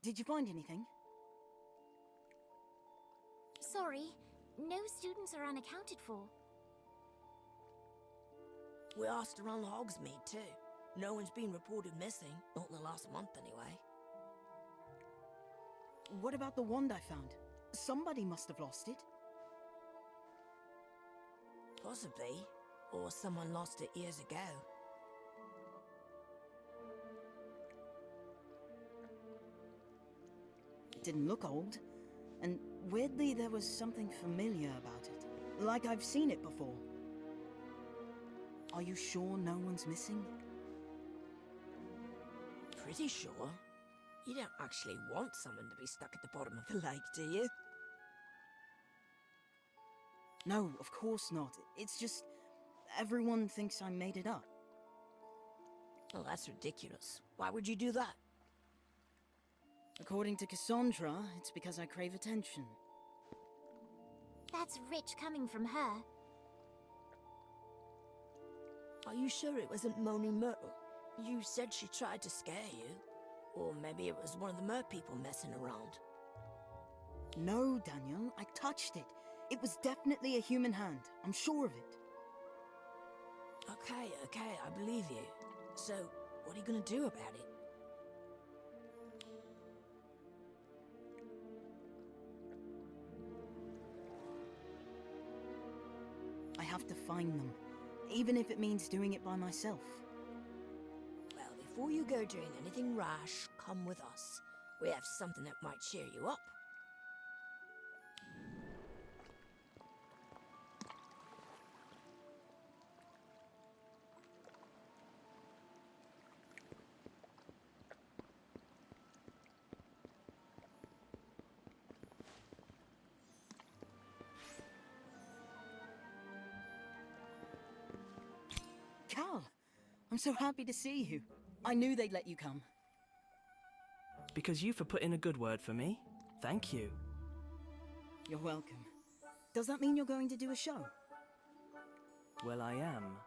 Did you find anything? Sorry, no students are unaccounted for. We asked around Hogsmeade too. No one's been reported missing, not in the last month anyway. What about the wand I found? Somebody must have lost it. Possibly. Or someone lost it years ago. It didn't look old. And weirdly, there was something familiar about it. Like I've seen it before. Are you sure no one's missing? Pretty sure. You don't actually want someone to be stuck at the bottom of the lake, do you? No, of course not. It's just... everyone thinks I made it up. Well, that's ridiculous. Why would you do that? According to Cassandra, it's because I crave attention. That's rich coming from her. Are you sure it wasn't Moaning Myrtle? You said she tried to scare you. Or maybe it was one of the mer people messing around. No, Daniel, I touched it. It was definitely a human hand. I'm sure of it. Okay, I believe you. So, what are you gonna do about it? I have to find them, even if it means doing it by myself. Well, before you go doing anything rash, come with us. We have something that might cheer you up. Cal! I'm so happy to see you. I knew they'd let you come. Because you for putting a good word for me. Thank you. You're welcome. Does that mean you're going to do a show? Well, I am.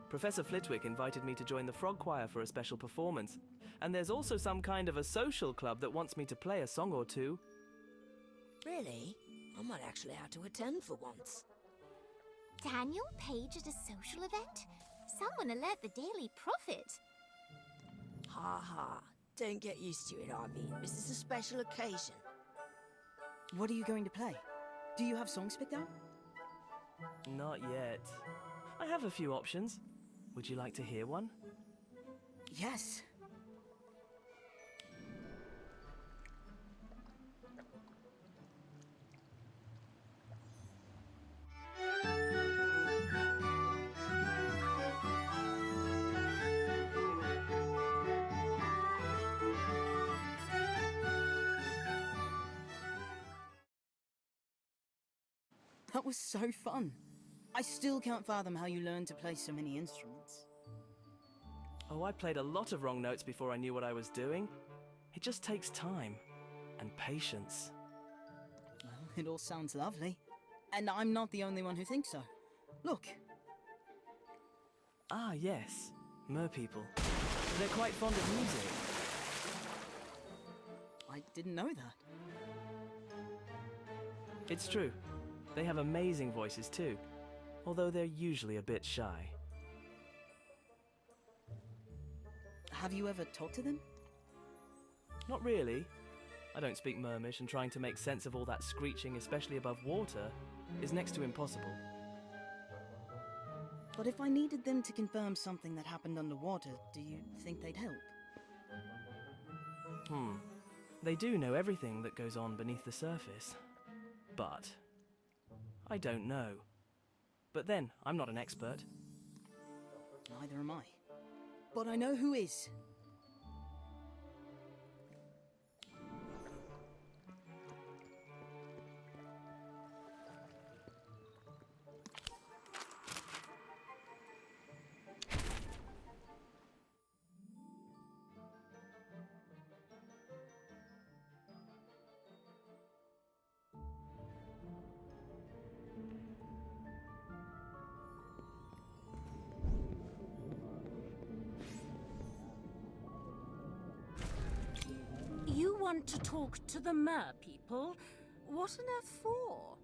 Professor Flitwick invited me to join the Frog Choir for a special performance. And there's also some kind of a social club that wants me to play a song or two. Really? I might actually have to attend for once. Daniel Page at a social event? Someone alert the Daily Prophet. Ha ha. Don't get used to it, Ivy. This is a special occasion. What are you going to play? Do you have songs picked out? Not yet. I have a few options. Would you like to hear one? Yes. That was so fun. I still can't fathom how you learned to play so many instruments. Oh, I played a lot of wrong notes before I knew what I was doing. It just takes time. And patience. Well, it all sounds lovely. And I'm not the only one who thinks so. Look. Ah, yes. Mer people. They're quite fond of music. I didn't know that. It's true. They have amazing voices too. Although they're usually a bit shy. Have you ever talked to them? Not really. I don't speak Mermish, and trying to make sense of all that screeching, especially above water, is next to impossible. But if I needed them to confirm something that happened underwater, do you think they'd help? They do know everything that goes on beneath the surface. But I don't know. But then, I'm not an expert. Neither am I. But I know who is. want to talk to the mer people? What on earth for?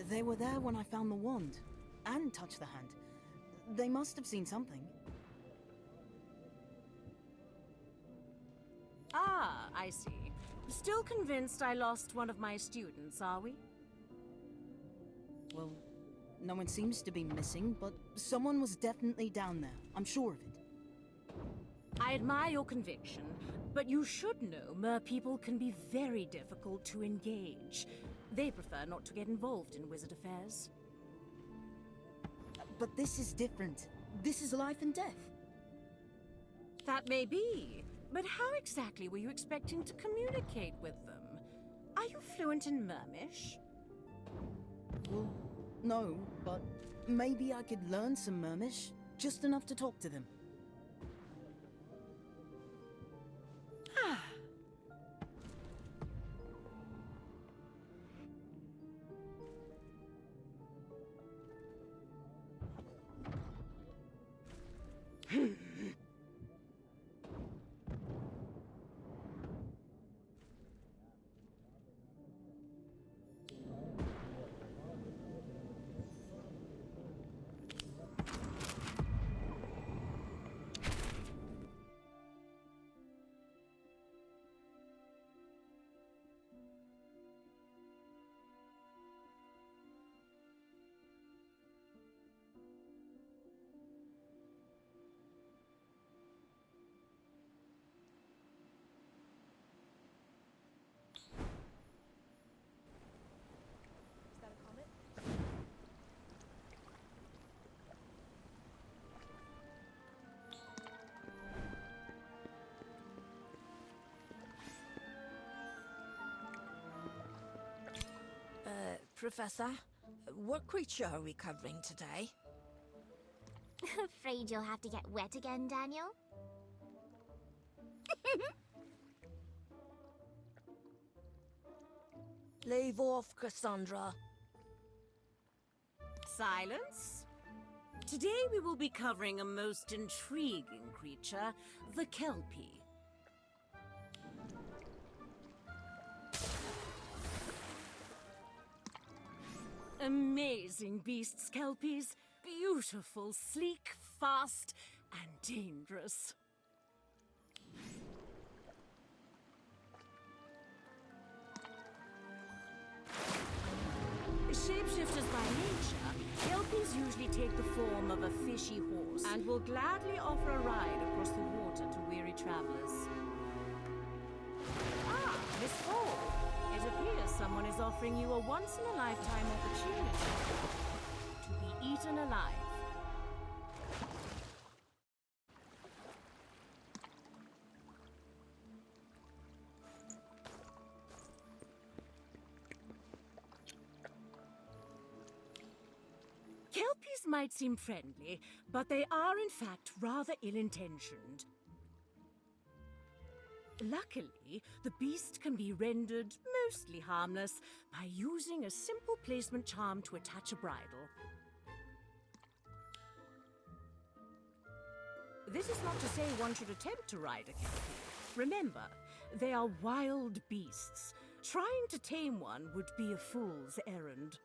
They were there when I found the wand, and touched the hand. They must have seen something. Ah, I see. Still convinced I lost one of my students, are we? Well, no one seems to be missing, but someone was definitely down there. I'm sure of it. I admire your conviction, but you should know mer people can be very difficult to engage. They prefer not to get involved in wizard affairs. But this is different. This is life and death. That may be, but how exactly were you expecting to communicate with them? Are you fluent in Mermish? Well, no, but maybe I could learn some Mermish, just enough to talk to them. Professor, what creature are we covering today? Afraid you'll have to get wet again, Daniel? Leave off, Cassandra. Silence. Today we will be covering a most intriguing creature, the Kelpie. Amazing beasts, Kelpies. Beautiful, sleek, fast, and dangerous. Shapeshifters by nature, Kelpies usually take the form of a fishy horse and will gladly offer a ride across the water to weary travelers. Ah, Miss Fall. It appears someone is offering you a once-in-a-lifetime opportunity to be eaten alive. Kelpies might seem friendly, but they are in fact rather ill-intentioned. Luckily, the beast can be rendered mostly harmless by using a simple placement charm to attach a bridle. This is not to say one should attempt to ride a Kelpie. Remember, they are wild beasts. Trying to tame one would be a fool's errand.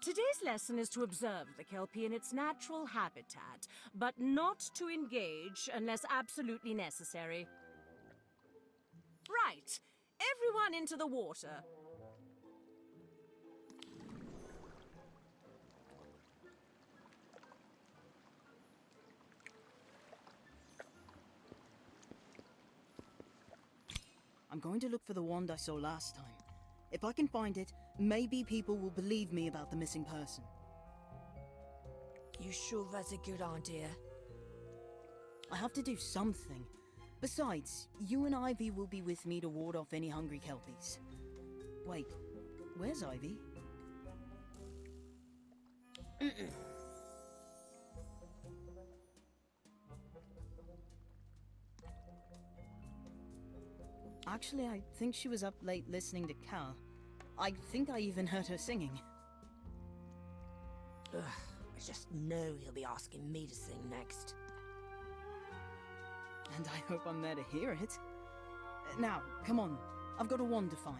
Today's lesson is to observe the Kelpie in its natural habitat, but not to engage unless absolutely necessary. Right, everyone into the water. I'm going to look for the wand I saw last time. If I can find it, maybe people will believe me about the missing person. You sure that's a good idea? I have to do something. Besides, you and Ivy will be with me to ward off any hungry Kelpies. Wait, where's Ivy? Actually, I think she was up late listening to Cal. I think I even heard her singing. Ugh, I just know he'll be asking me to sing next. And I hope I'm there to hear it. Now, come on. I've got a wand to find.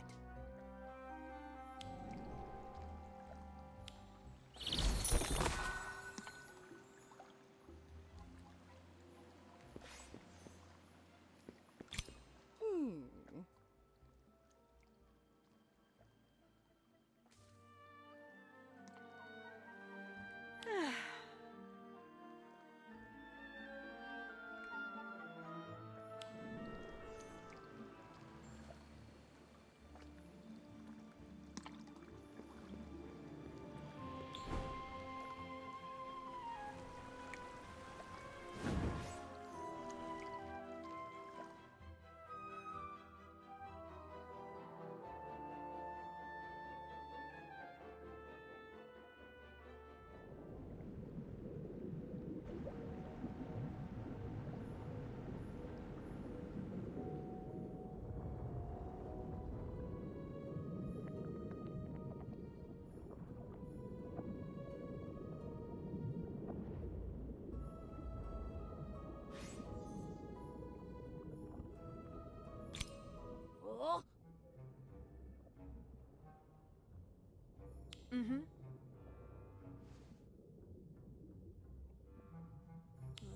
Oh! Mm-hmm.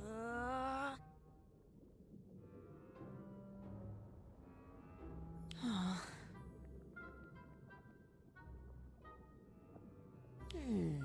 Uh... hmm.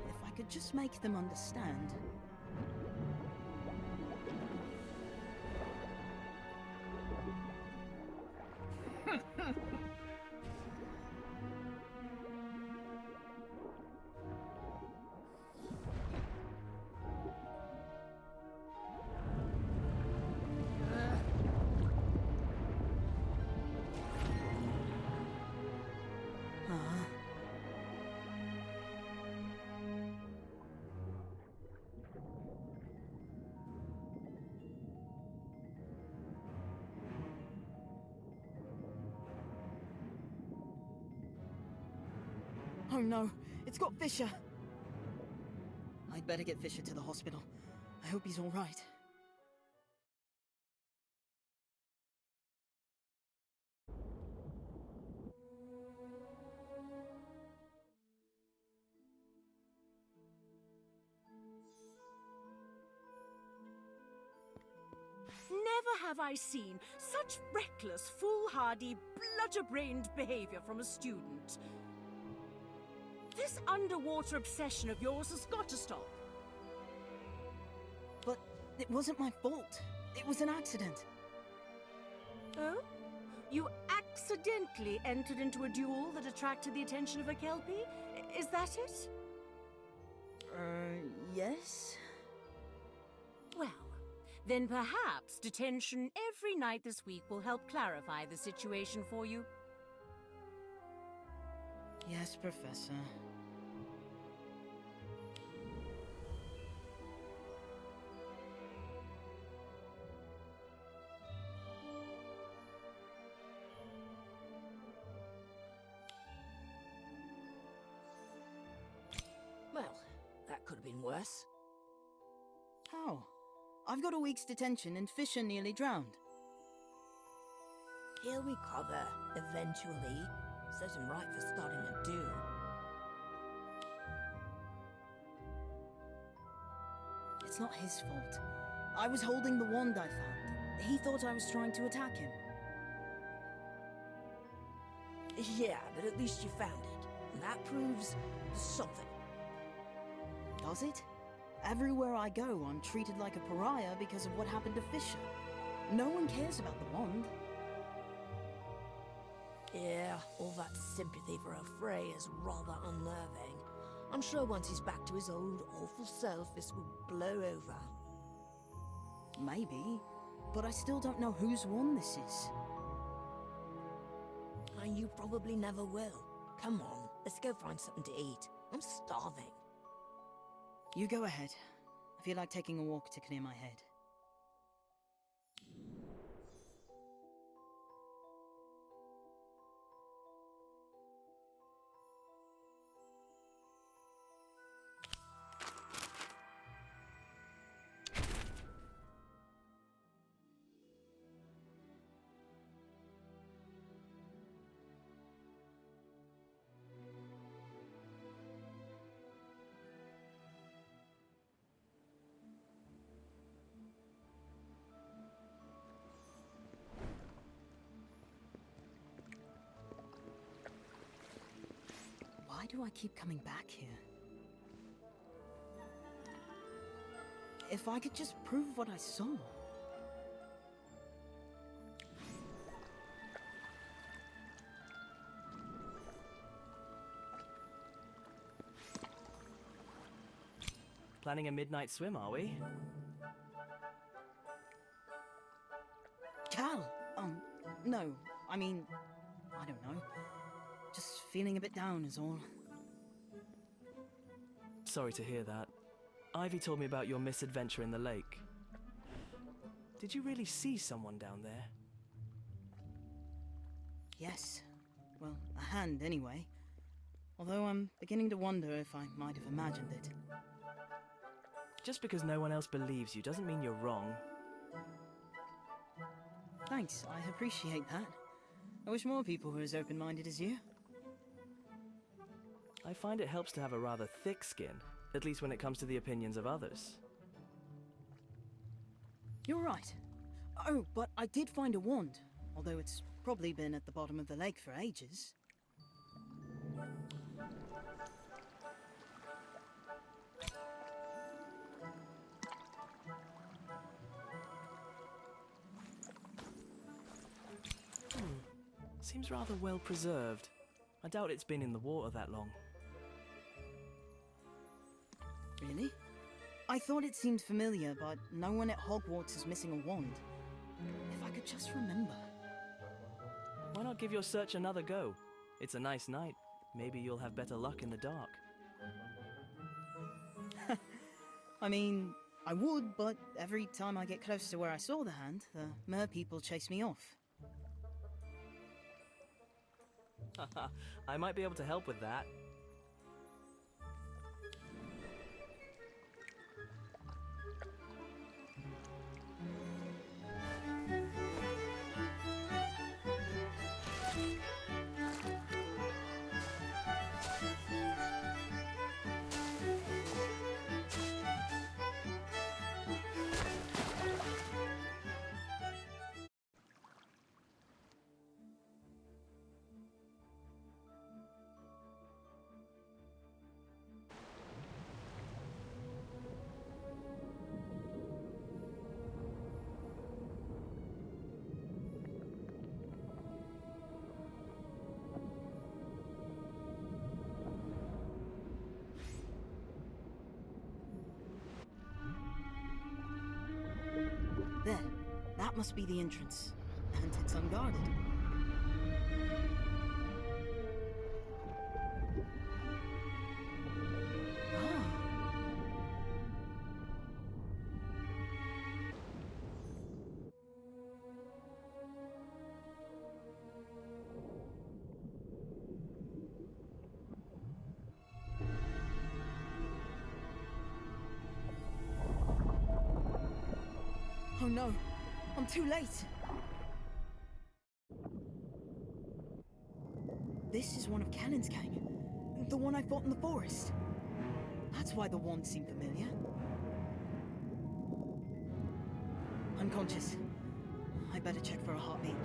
If I could just make them understand. Oh no, it's got Fisher! I'd better get Fisher to the hospital. I hope he's alright. Never have I seen such reckless, foolhardy, bludger-brained behavior from a student. This underwater obsession of yours has got to stop. But it wasn't my fault. It was an accident. Oh? You accidentally entered into a duel that attracted the attention of a Kelpie? Is that it? Yes? Well, then perhaps detention every night this week will help clarify the situation for you. Yes, Professor. Well, that could have been worse. How? I've got a week's detention and Fisher nearly drowned. He'll recover, eventually. Set him right for starting a do. It's not his fault. I was holding the wand I found. He thought I was trying to attack him. Yeah, but at least you found it. And that proves something. Does it? Everywhere I go, I'm treated like a pariah because of what happened to Fisher. No one cares about the wand. Yeah, all that sympathy for a Frey is rather unnerving. I'm sure once he's back to his old awful self, this will blow over. Maybe, but I still don't know whose wand this is. And you probably never will. Come on, let's go find something to eat. I'm starving. You go ahead. I feel like taking a walk to clear my head. Why do I keep coming back here? If I could just prove what I saw. Planning a midnight swim, are we? Cal! No. I mean, I don't know. Just feeling a bit down is all. Sorry to hear that. Ivy told me about your misadventure in the lake. Did you really see someone down there? Yes. Well, a hand anyway. Although I'm beginning to wonder if I might have imagined it. Just because no one else believes you doesn't mean you're wrong. Thanks, I appreciate that. I wish more people were as open-minded as you. I find it helps to have a rather thick skin, at least when it comes to the opinions of others. You're right. Oh, but I did find a wand, although it's probably been at the bottom of the lake for ages. Seems rather well preserved. I doubt it's been in the water that long. Really? I thought it seemed familiar, but no one at Hogwarts is missing a wand. If I could just remember. Why not give your search another go? It's a nice night. Maybe you'll have better luck in the dark. I mean, I would, but every time I get close to where I saw the hand, the mer people chase me off. I might be able to help with that. must be the entrance. And it's unguarded. Ah. Oh no, I'm too late. This is one of Cannon's gang. The one I fought in the forest. That's why the wand seemed familiar. Unconscious. I better check for a heartbeat.